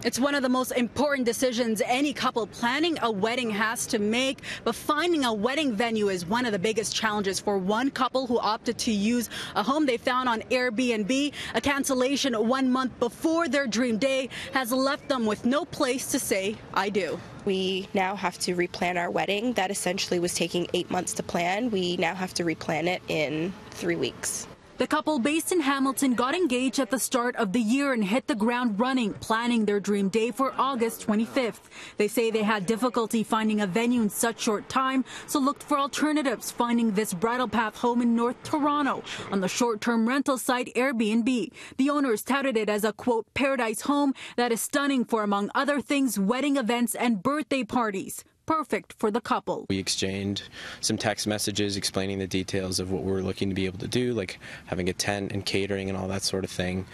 It's one of the most important decisions any couple planning a wedding has to make, but finding a wedding venue is one of the biggest challenges for one couple who opted to use a home they found on Airbnb. A cancellation 1 month before their dream day has left them with no place to say, "I do." We now have to replan our wedding. That essentially was taking 8 months to plan. We now have to replan it in 3 weeks. The couple based in Hamilton got engaged at the start of the year and hit the ground running, planning their dream day for August 25th. They say they had difficulty finding a venue in such short time, so looked for alternatives, finding this bridal path home in North Toronto on the short-term rental site Airbnb. The owners touted it as a, quote, paradise home that is stunning for, among other things, wedding events and birthday parties. Perfect for the couple. We exchanged some text messages explaining the details of what we're looking to be able to do, like having a tent and catering and all that sort of thing,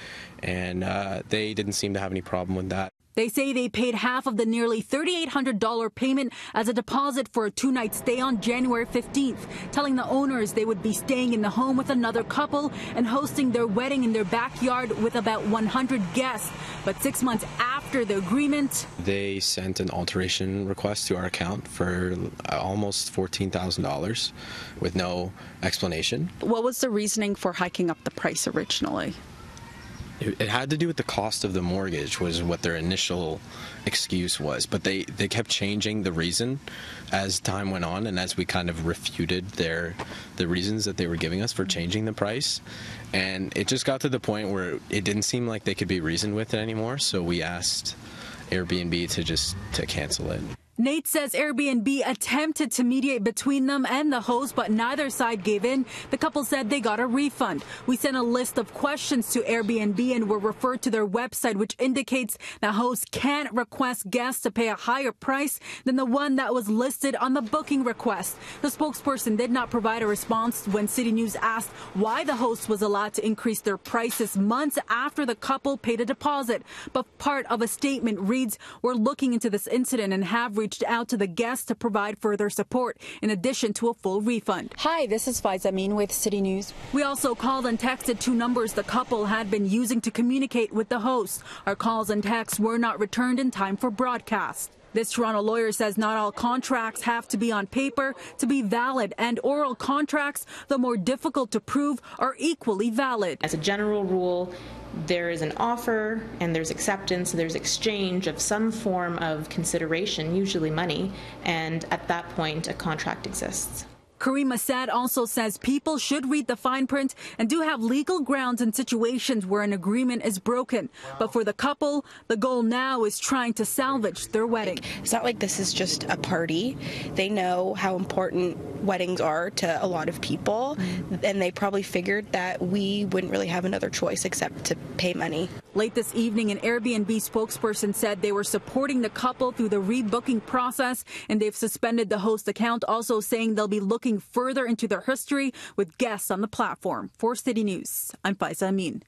and they didn't seem to have any problem with that. They say they paid half of the nearly $3,800 payment as a deposit for a 2-night stay on January 15th, telling the owners they would be staying in the home with another couple and hosting their wedding in their backyard with about 100 guests. But 6 months after the agreement, they sent an alteration request to our account for almost $14,000 with no explanation. What was the reasoning for hiking up the price originally? It had to do with the cost of the mortgage was what their initial excuse was, but they kept changing the reason as time went on, and as we kind of refuted the reasons that they were giving us for changing the price, and it just got to the point where it didn't seem like they could be reasoned with it anymore, so we asked Airbnb to cancel it. Nate says Airbnb attempted to mediate between them and the host, but neither side gave in. The couple said they got a refund. We sent a list of questions to Airbnb and were referred to their website, which indicates that hosts can't request guests to pay a higher price than the one that was listed on the booking request. The spokesperson did not provide a response when City News asked why the host was allowed to increase their prices months after the couple paid a deposit. But part of a statement reads, "We're looking into this incident and have reached out to the guests to provide further support, in addition to a full refund." Hi, this is Faiza Amin with City News. We also called and texted 2 numbers the couple had been using to communicate with the host. Our calls and texts were not returned in time for broadcast. This Toronto lawyer says not all contracts have to be on paper to be valid, and oral contracts, though more difficult to prove, are equally valid. As a general rule, there is an offer and there's acceptance, there's exchange of some form of consideration, usually money, and at that point a contract exists. Karima Saad also says people should read the fine print and do have legal grounds in situations where an agreement is broken. But for the couple, the goal now is trying to salvage their wedding. It's not like this is just a party. They know how important weddings are to a lot of people, and they probably figured that we wouldn't really have another choice except to pay money. Late this evening, an Airbnb spokesperson said they were supporting the couple through the rebooking process, and they've suspended the host account, also saying they'll be looking further into their history with guests on the platform. For City News, I'm Faiza Amin.